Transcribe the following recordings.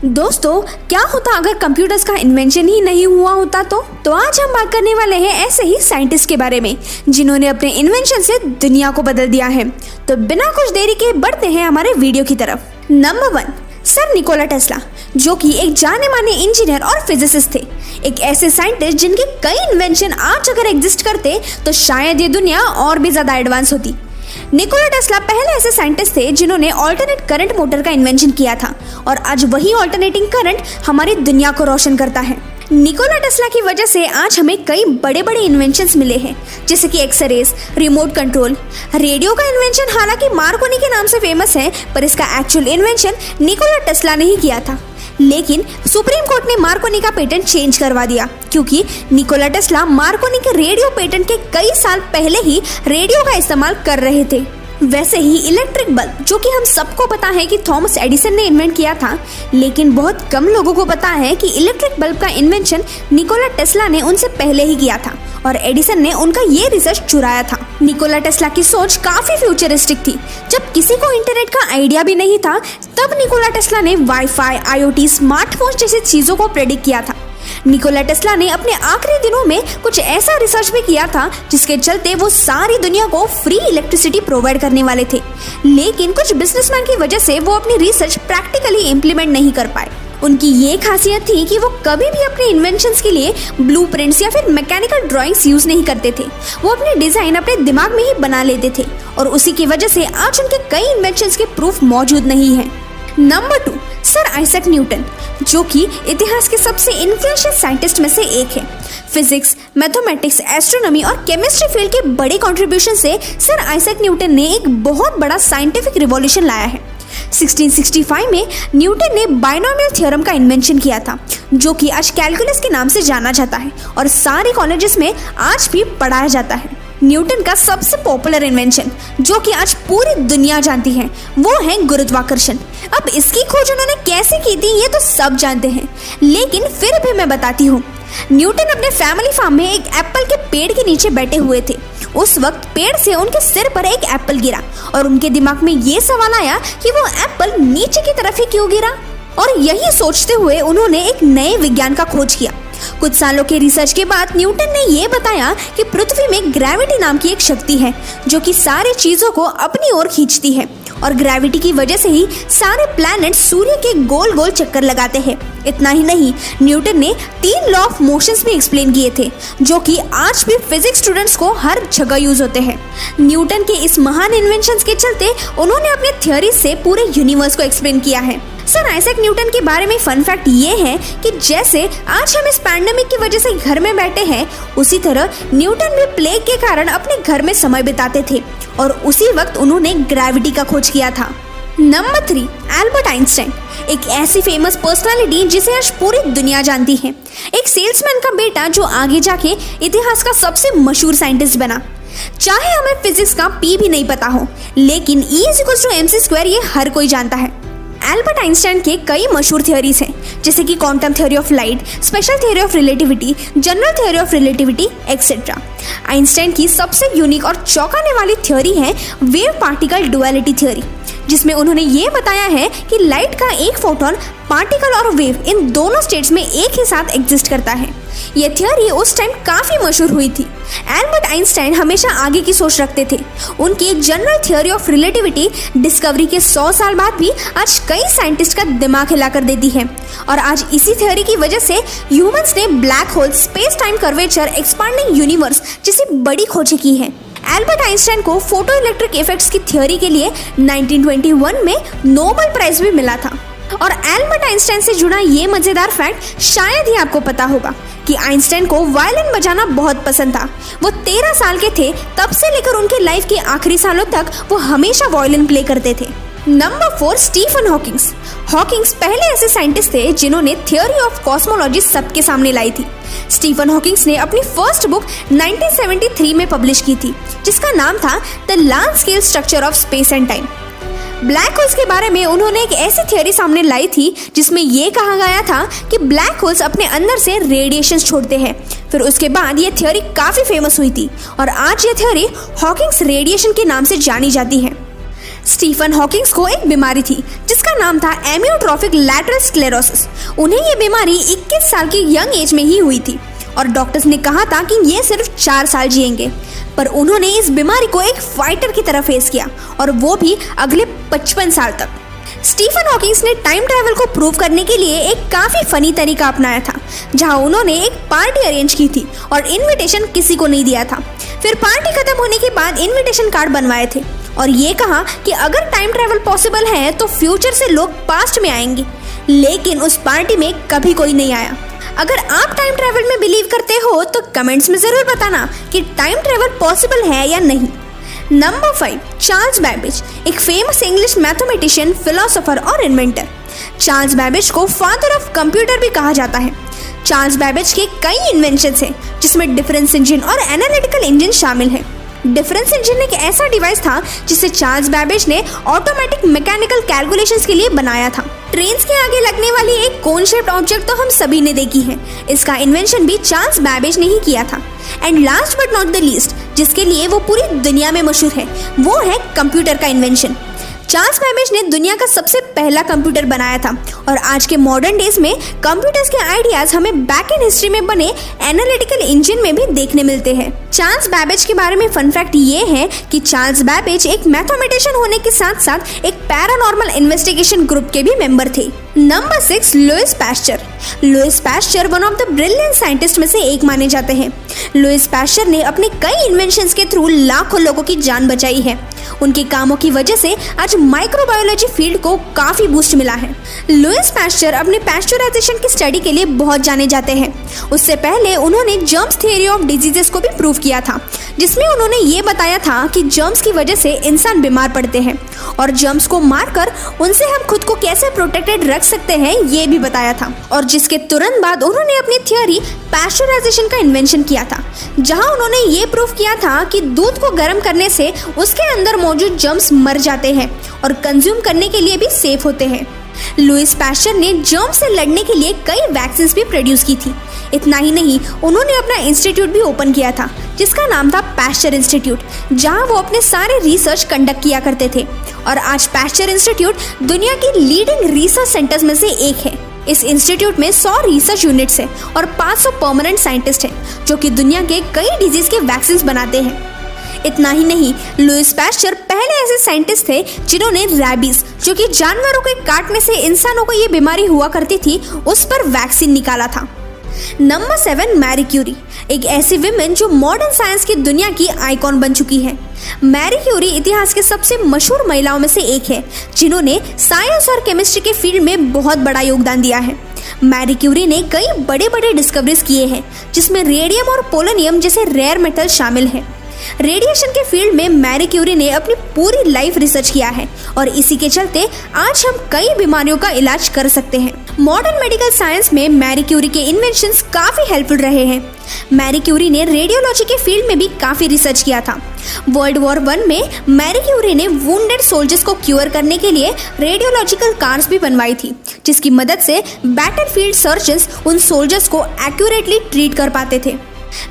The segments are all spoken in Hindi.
दोस्तों, क्या होता अगर कंप्यूटर्स का इन्वेंशन ही नहीं हुआ होता तो आज हम बात करने वाले हैं ऐसे ही साइंटिस्ट के बारे में जिन्होंने अपने इन्वेंशन से दुनिया को बदल दिया है। तो बिना कुछ देरी के बढ़ते हैं हमारे वीडियो की तरफ। नंबर 1, सर निकोला टेस्ला, जो कि एक जाने माने इंजीनियर और फिजिसिस्ट थे। एक ऐसे साइंटिस्ट जिनके कई इन्वेंशन आज अगर एग्जिस्ट करते तो शायद ये दुनिया और भी ज्यादा एडवांस होती। निकोला टेस्ला पहले ऐसे साइंटिस्ट थे जिन्होंने ऑल्टरनेट करंट मोटर का इन्वेंशन किया था और आज वही ऑल्टरनेटिंग करंट हमारी दुनिया को रोशन करता है। निकोला टेस्ला की वजह से आज हमें कई बड़े बड़े इन्वेंशंस मिले हैं, जैसे कि एक्सरेज, रिमोट कंट्रोल। रेडियो का इन्वेंशन हालांकि मार्कोनी के नाम से फेमस है, पर इसका एक्चुअल इन्वेंशन निकोला टेस्ला ने ही किया था। लेकिन सुप्रीम कोर्ट ने मार्कोनी का पेटेंट चेंज करवा दिया क्योंकि निकोला टेस्ला मार्कोनी के रेडियो पेटेंट के कई साल पहले ही रेडियो का इस्तेमाल कर रहे थे। वैसे ही इलेक्ट्रिक बल्ब, जो कि हम सबको पता है कि थॉमस एडिसन ने इन्वेंट किया था, लेकिन बहुत कम लोगों को पता है कि इलेक्ट्रिक बल्ब का इन्वेंशन निकोला टेस्ला ने उनसे पहले ही किया था और एडिसन ने उनका ये रिसर्च चुराया था। निकोला टेस्ला की सोच काफी फ्यूचरिस्टिक थी। जब किसी को इंटरनेट का आइडिया भी नहीं था, तब निकोला टेस्ला ने वाईफाई, आईओटी, स्मार्टफोन जैसी चीजों को प्रेडिक्ट किया था। निकोला टेस्ला ने अपने आखिरी दिनों में कुछ ऐसा रिसर्च भी किया था जिसके चलते वो सारी दुनिया को फ्री इलेक्ट्रिसिटी प्रोवाइड करने वाले थे। लेकिन कुछ बिजनेसमैन की वजह से वो अपनी रिसर्च प्रैक्टिकली इम्प्लीमेंट नहीं कर पाए। उनकी ये खासियत थी कि वो कभी भी अपने इन्वेंशंस के लिए ब्लूप्रिंट्स या फिर मैकेनिकल ड्राइंग्स यूज नहीं करते थे। वो अपने डिजाइन अपने दिमाग में ही बना लेते थे और उसी की वजह से आज उनके कई इन्वेंशंस के प्रूफ मौजूद नहीं है। नंबर 2, सर आइजैक न्यूटन, जो कि इतिहास के सबसे इन्फ्लुएंशियल साइंटिस्ट में से एक है। फिजिक्स, मैथमेटिक्स, एस्ट्रोनॉमी और केमिस्ट्री फील्ड के बड़े कंट्रीब्यूशन से सर आइजैक न्यूटन ने एक बहुत बड़ा साइंटिफिक रिवॉल्यूशन लाया है। 1665 में न्यूटन ने बाइनोमियल थ्योरम का इन्वेंशन किया था, जो कि आज कैलकुलस के नाम से जाना जाता है और सारे कॉलेजेस में आज भी पढ़ाया जाता है। न्यूटन का सबसे पॉपुलर इन्वेंशन, जो कि आज पूरी दुनिया जानती है, वो है गुरुत्वाकर्षण। अब इसकी खोज उन्होंने कैसे की थी ये तो सब जानते हैं, लेकिन फिर भी मैं बताती हूँ। न्यूटन अपने फैमिली फार्म में एक एप्पल के पेड़ के नीचे बैठे हुए थे। उस वक्त पेड़ से उनके सिर पर एक एप्पल गिरा और उनके दिमाग में ये सवाल आया कि वो एप्पल नीचे की तरफ ही क्यों गिरा, और यही सोचते हुए उन्होंने एक नए विज्ञान का खोज किया। कुछ सालों के रिसर्च के बाद न्यूटन ने ये बताया कि पृथ्वी में ग्रेविटी नाम की एक शक्ति है जो कि सारी चीजों को अपनी ओर खींचती है और ग्रेविटी की वजह से ही सारे प्लैनेट सूर्य के गोल गोल चक्कर लगाते हैं। इतना ही नहीं, न्यूटन ने 3 लॉ ऑफ मोशंस भी एक्सप्लेन किए थे, जो कि आज भी फिजिक्स स्टूडेंट्स को हर जगह यूज होते हैं। न्यूटन के इस महान इन्वेंशंस के चलते उन्होंने अपने थ्योरी से पूरे यूनिवर्स को एक्सप्लेन किया है। सर आइजैक न्यूटन के बारे में फन फैक्ट ये है कि जैसे आज हम इस पैंडेमिक की वजह से घर में बैठे हैं, उसी तरह न्यूटन भी प्लेग के कारण अपने घर में समय बिताते थे और उसी वक्त उन्होंने ग्रेविटी का खोज किया था। नंबर 3, एल्बर्ट आइंस्टाइन, एक ऐसी फेमस पर्सनालिटी जिसे आज पूरी दुनिया जानती है। एक सेल्समैन का बेटा जो आगे जाके इतिहास का सबसे मशहूर साइंटिस्ट बना। चाहे हमें फिजिक्स का पी भी नहीं पता हो, लेकिन E=mc² ये हर कोई जानता है। एल्बर्ट आइंस्टाइन के कई मशहूर थ्योरीज हैं, जैसे कि quantum theory of light, special theory of relativity, general theory of relativity etcetera. Einstein की सबसे यूनिक और चौंकाने वाली थ्योरी है वेव पार्टिकल डुअलिटी थ्योरी, जिसमें उन्होंने ये बताया है कि लाइट का एक फोटोन, पार्टिकल और वेव इन दोनों स्टेट्स में एक ही साथ एग्जिस्ट करता है। यह थ्योरी उस टाइम काफी मशहूर हुई थी। एल्बर्ट आइंस्टाइन हमेशा आगे की सोच रखते थे। उनकी general theory of relativity discovery के 100 साल बाद भी आज कई साइंटिस्ट का दिमाग हिला कर देती है और आज इसी थ्योरी की वजह से ह्यूमंस ने black hole, space time curvature, expanding universe जैसी बड़ी खोजें की हैं। एल्बर्ट आइंस्टाइन को फोटो इलेक्ट्रिक इफेक्ट्स की थ्योरी के लिए 1921 में नोबेल प्राइज भी मिला था। और एल्बर्ट आइंस्टाइन से जुड़ा ये मजेदार फैक्ट शायद ही आपको पता होगा कि आइंस्टाइन को वायलिन बजाना बहुत पसंद था। वो 13 साल के थे तब से लेकर उनके लाइफ के आखिरी सालों तक वो हमेशा वायलिन प्ले करते थे। Number 4, Stephen Hawkins. हॉकिंग्स पहले ऐसे साइंटिस्ट थे जिन्होंने थ्योरी ऑफ कॉस्मोलॉजी सबके सामने लाई थी। स्टीफन हॉकिंग्स ने अपनी फर्स्ट बुक 1973 में पब्लिश की थी, जिसका नाम था the large scale structure of space and time. Black holes के बारे में उन्होंने एक ऐसी थ्योरी सामने लाई थी जिसमें यह कहा गया था कि ब्लैक होल्स अपने अंदर से रेडिएशन छोड़ते हैं। फिर उसके बाद ये थ्योरी काफी फेमस हुई थी और आज ये थ्योरी हॉकिंग्स रेडिएशन के नाम से जानी जाती है। स्टीफन हॉकिंग्स को एक बीमारी थी जिसका नाम था एमियोट्रोफिक लैटरल स्क्लेरोसिस। उन्हें ये बीमारी 21 साल की यंग एज में ही हुई थी और डॉक्टर्स ने कहा था कि ये सिर्फ 4 साल जिएंगे, पर उन्होंने इस बीमारी को एक फाइटर की तरह फेस किया और वो भी अगले 55 साल तक। स्टीफन हॉकिंग्स ने टाइम ट्रैवल को प्रूव करने के लिए एक काफी फनी तरीका अपनाया था, जहां उन्होंने एक पार्टी अरेंज की थी और इनविटेशन किसी को नहीं दिया था। फिर पार्टी खत्म होने के बाद इनविटेशन कार्ड बनवाए थे और ये कहा कि अगर टाइम ट्रैवल पॉसिबल है तो फ्यूचर से लोग पास्ट में आएंगे, लेकिन उस पार्टी में कभी कोई नहीं आया। अगर आप टाइम ट्रैवल में बिलीव करते हो तो कमेंट्स में जरूर बताना कि टाइम ट्रैवल पॉसिबल है या नहीं। नंबर 5, चार्ल्स बैबेज, एक फेमस इंग्लिश मैथमेटिशियन, फिलोसोफर और इन्वेंटर। चार्ल्स बैबेज को फादर ऑफ कंप्यूटर भी कहा जाता है। चार्ल्स बैबेज के कई इन्वेंशंस हैं जिसमें डिफरेंस इंजन और एनालिटिकल इंजन शामिल है। डिफरेंस इंजन एक ऐसा डिवाइस था जिसे चार्ल्स बैबेज ने ऑटोमेटिक मैकेनिकल कैलकुलेशंस के लिए बनाया था। ट्रेन्स के आगे लगने वाली एक कोन शेप्ड ऑब्जेक्ट तो हम सभी ने देखी है, इसका इन्वेंशन भी चार्ल्स बैबेज ने ही किया था। And last but not the least, जिसके लिए वो पूरी दुनिया में मशहूर है, वो है कंप्यूटर का इन्वेंशन। चार्ल्स बैबेज ने दुनिया का सबसे पहला कंप्यूटर बनाया था और आज के मॉडर्न डेज में कंप्यूटर्स के आइडियाज हमें बैक इन हिस्ट्री में बने एनालिटिकल इंजन में भी देखने मिलते हैं। चार्ल्स बैबेज के बारे में फन फैक्ट ये है कि चार्ल्स बैबेज एक मैथमेटिशियन होने के साथ साथ एक पैरानॉर्मल इन्वेस्टिगेशन ग्रुप के भी मेंबर थे। Number 6, Louis Pasteur. Louis Pasteur one of the brilliant scientist में से एक माने जाते हैं। लुइस पास्चर ने अपने कई इन्वेंशंस के थ्रू लाखों लोगों की जान बचाई है। उनके कामों की वजह से आज माइक्रोबायोलॉजी फील्ड को काफी बूस्ट मिला है। लुइस पास्चर अपने पास्चराइजेशन की स्टडी के लिए बहुत जाने जाते हैं। उससे पहले उन्होंने जर्म्स थ्योरी ऑफ डिजीजेस को भी प्रूव किया था, जिसमें उन्होंने ये बताया था कि जर्म्स की वजह से इंसान बीमार पड़ते हैं और जर्म्स को मारकर उनसे हम खुद को कैसे प्रोटेक्टेड रख सकते हैं ये भी बताया था। और जिसके तुरंत बाद उन्होंने अपनी थ्योरी पास्चराइजेशन का इन्वेंशन किया था, जहां उन्होंने ये प्रूव किया था कि दूध को गर्म करने से उसके अंदर मौजूद जर्म्स मर जाते हैं और कंज्यूम करने के लिए भी सेफ होते हैं। लुइस पास्चर ने जर्म्स से लड़ने के लिए कई वैक्सीन भी प्रोड्यूस की थी। इतना ही नहीं, उन्होंने अपना इंस्टीट्यूट भी ओपन किया था जिसका नाम था पास्चर इंस्टीट्यूट, जहां वो अपने सारे रिसर्च कंडक्ट किया करते थे। और आज पास्चर इंस्टीट्यूट दुनिया की लीडिंग रिसर्च सेंटर्स में से एक है। इस इंस्टीट्यूट में 100 रिसर्च यूनिट्स हैं और 500 परमानेंट साइंटिस्ट हैं जो कि दुनिया के कई डिजीज के वैक्सीन बनाते हैं। इतना ही नहीं, लुइस पास्चर पहले ऐसे साइंटिस्ट थे जिन्होंने रैबीज, जो कि जानवरों के काटने से इंसानों को ये बीमारी हुआ करती थी, उस पर वैक्सीन निकाला था। नंबर 7, मैरी क्यूरी, एक ऐसी विमेन जो मॉडर्न साइंस की दुनिया की आइकॉन बन चुकी है। मैरी क्यूरी इतिहास के सबसे मशहूर महिलाओं में से एक है जिन्होंने साइंस और केमिस्ट्री के फील्ड में बहुत बड़ा योगदान दिया है। मैरी क्यूरी ने कई बड़े बड़े डिस्कवरीज किए हैं, जिसमें रेडियम और पोलोनियम जैसे रेयर मेटल शामिल है। रेडिएशन के फील्ड में मैरी क्यूरी ने अपनी पूरी लाइफ रिसर्च किया है और इसी के चलते आज हम कई बीमारियों का इलाज कर सकते हैं। मॉडर्न मेडिकल साइंस में मैरी क्यूरी के इन्वेंशंस काफी हेल्पफुल रहे हैं। मैरी क्यूरी ने रेडियोलॉजी के फील्ड में भी काफी रिसर्च किया था। वर्ल्ड वॉर 1 में मैरी क्यूरी ने वुंडेड सोल्जर्स को क्योर करने के लिए रेडियोलॉजिकल कार्स भी बनवाई थी, जिसकी मदद से बैटलफील्ड सर्जन्स उन सोल्जर्स को एक्यूरेटली ट्रीट कर पाते थे।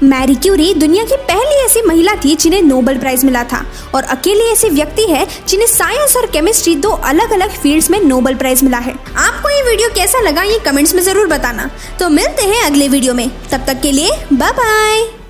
मैरी क्यूरी दुनिया की पहली ऐसी महिला थी जिन्हें नोबेल प्राइज मिला था और अकेले ऐसे व्यक्ति है जिन्हें साइंस और केमिस्ट्री 2 अलग अलग फील्ड्स में नोबेल प्राइज मिला है। आपको ये वीडियो कैसा लगा ये कमेंट्स में जरूर बताना। तो मिलते हैं अगले वीडियो में, तब तक के लिए बाय बाय।